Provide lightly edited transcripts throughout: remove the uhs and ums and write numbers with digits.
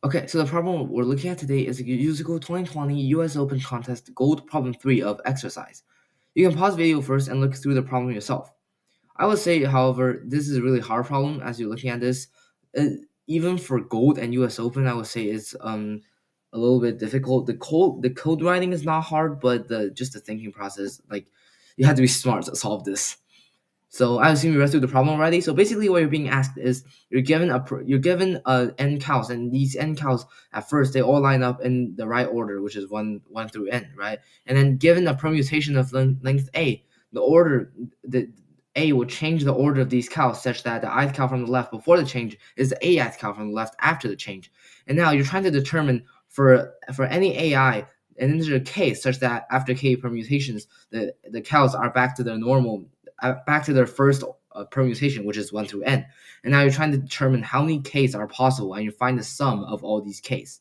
Okay, so the problem we're looking at today is the USACO 2020 US Open Contest Gold Problem 3 of exercise. You can pause video first and look through the problem yourself. I would say, however, this is a really hard problem as you're looking at this. Uh, Even for gold and US Open, I would say it's a little bit difficult. The code writing is not hard, but the thinking process, like you have to be smart to solve this. So I assume you read through the problem already. So basically, what you're being asked is you're given n cows, and these n cows at first they all line up in the right order, which is one through n, right? And then given a permutation of length a, the a will change the order of these cows such that the ith cow from the left before the change is the ath cow from the left after the change. And now you're trying to determine for any AI an integer k such that after k permutations the cows are back to their normal back to their first permutation, which is 1 through n. And now you're trying to determine how many k's are possible, and you find the sum of all these k's.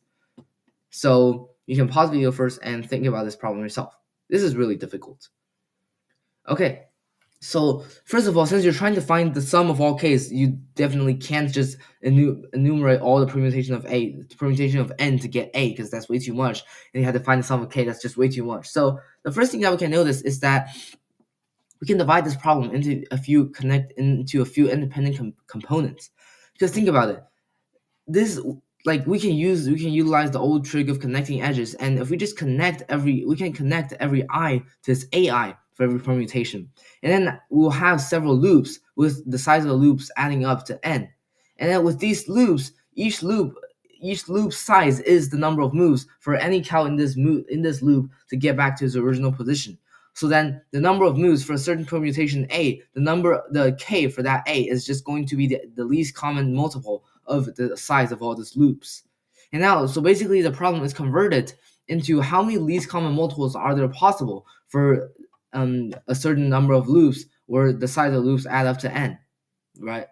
So you can pause the video first and think about this problem yourself. This is really difficult. Okay, so first of all, since you're trying to find the sum of all k's, you definitely can't just enumerate all the permutation of n to get a, because that's way too much. And you have to find the sum of k, that's just way too much. So the first thing that we can notice is that we can divide this problem into a few independent components. Because think about it, this we can utilize the old trick of connecting edges, and if we just connect every I to its AI for every permutation, and then we'll have several loops with the size of the loops adding up to n, and then with these loops, each loop size is the number of moves for any cow in this loop to get back to its original position. So then the number of moves for a certain permutation A, the K for that A is just going to be the least common multiple of the size of all these loops. And now, so basically the problem is converted into how many least common multiples are there possible for a certain number of loops where the size of the loops add up to n, right?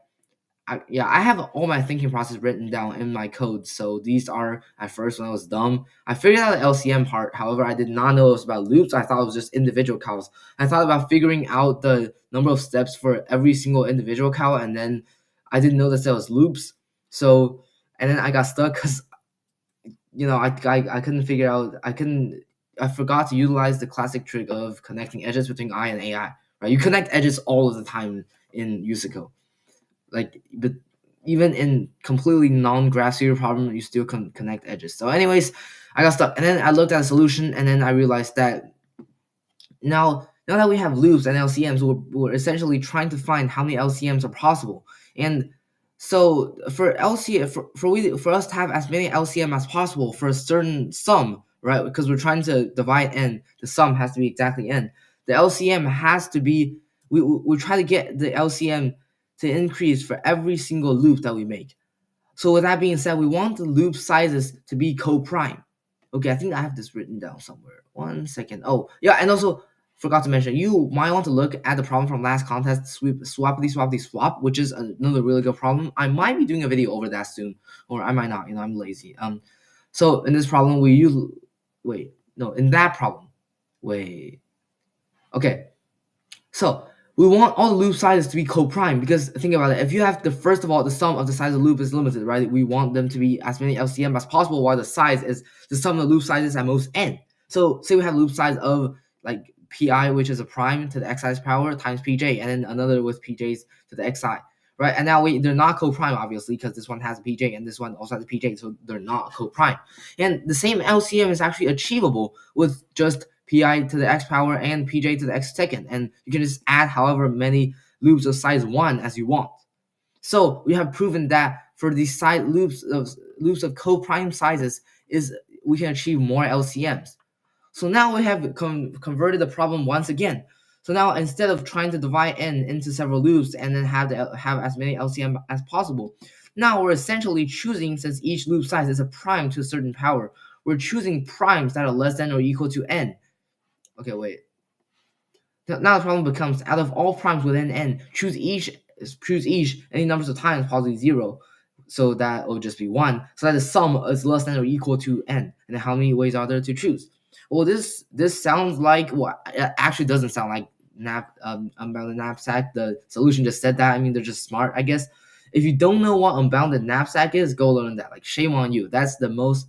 I have all my thinking process written down in my code. So these are, at first when I was dumb, I figured out the LCM part. However, I did not know it was about loops. I thought it was just individual cows. I thought about figuring out the number of steps for every single individual cow, and then I didn't know that there was loops. So, and then I got stuck because, I couldn't figure out, I forgot to utilize the classic trick of connecting edges between I and AI, right? You connect edges all of the time in USACO. But even in completely non-graph theory problem, you still can connect edges. So anyways, I got stuck, and then I looked at the solution, and then I realized that now that we have loops and LCMs, we're essentially trying to find how many LCMs are possible. And so for LCM, for us to have as many LCM as possible for a certain sum, right? Because we're trying to divide n, the sum has to be exactly n. The LCM has to be, we try to get the LCM to increase for every single loop that we make. So with that being said, we want the loop sizes to be coprime. Okay, I think I have this written down somewhere. 1 second. Oh, yeah, and also forgot to mention, you might want to look at the problem from last contest, swap, which is another really good problem. I might be doing a video over that soon, or I might not. I'm lazy. So in this problem, in that problem, okay. So we want all the loop sizes to be coprime, because think about it. If you have first of all, the sum of the size of the loop is limited, right? We want them to be as many LCM as possible, while the size is the sum of the loop sizes at most n. So say we have loop size of like pi, which is a prime to the xi's power times pj, and then another with pj's to the xi, right? And now they're not coprime, obviously, because this one has a pj and this one also has a pj, so they're not coprime. And the same LCM is actually achievable with just pi to the x power and pj to the x second, and you can just add however many loops of size 1 as you want. So we have proven that for these side loops of coprime sizes we can achieve more LCMs. So now we have converted the problem once again. So now instead of trying to divide n into several loops and then have as many LCM as possible, now we're essentially choosing, since each loop size is a prime to a certain power, we're choosing primes that are less than or equal to n. Okay, wait. Now the problem becomes, out of all primes within n, choose each any numbers of times possibly 0, so that it will just be 1, so that the sum is less than or equal to n. And then how many ways are there to choose? Well, this sounds like, it actually doesn't sound like about the knapsack. The solution just said that. I mean, they're just smart, I guess. If you don't know what unbounded knapsack is, go learn that. Like, shame on you. That's the most,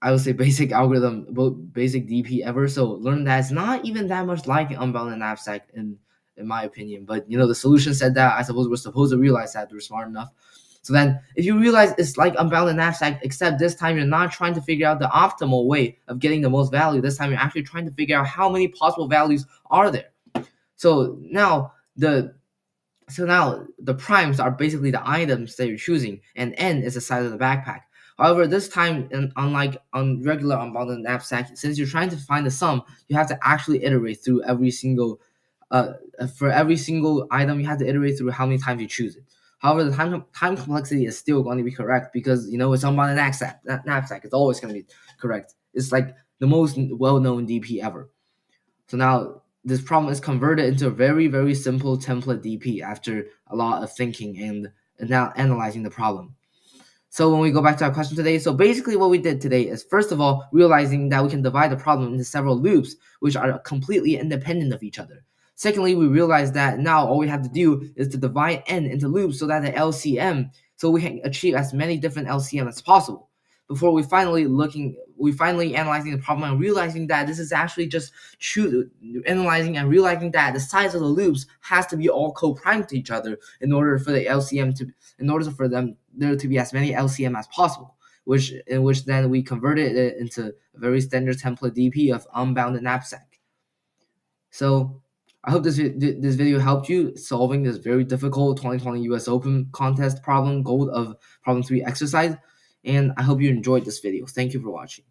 I would say, basic algorithm, basic DP ever. So learn that it's not even that much like an unbounded knapsack in my opinion. But the solution said that. I suppose we're supposed to realize that we're smart enough. So then, if you realize it's like unbounded knapsack, except this time you're not trying to figure out the optimal way of getting the most value. This time you're actually trying to figure out how many possible values are there. So now the primes are basically the items that you're choosing, and n is the size of the backpack. However, this time, unlike on regular unbounded knapsack, since you're trying to find the sum, you have to actually iterate through every single for every single item. You have to iterate through how many times you choose it. However, the time complexity is still going to be correct because it's unbounded knapsack. It's always going to be correct. It's like the most well-known DP ever. So now this problem is converted into a very, very simple template DP after a lot of thinking and now analyzing the problem. So when we go back to our question today, so basically what we did today is, first of all, realizing that we can divide the problem into several loops, which are completely independent of each other. Secondly, we realized that now all we have to do is to divide n into loops so that the LCM, so we can achieve as many different LCM as possible. Before we finally analyzing the problem and realizing that this is actually just analyzing and realizing that the size of the loops has to be all co-primed to each other in order for there to be as many LCM as possible, which then we converted it into a very standard template DP of unbounded knapsack. So I hope this video helped you solving this very difficult 2020 US Open contest problem, gold of problem 3 exercise, and I hope you enjoyed this video. Thank you for watching.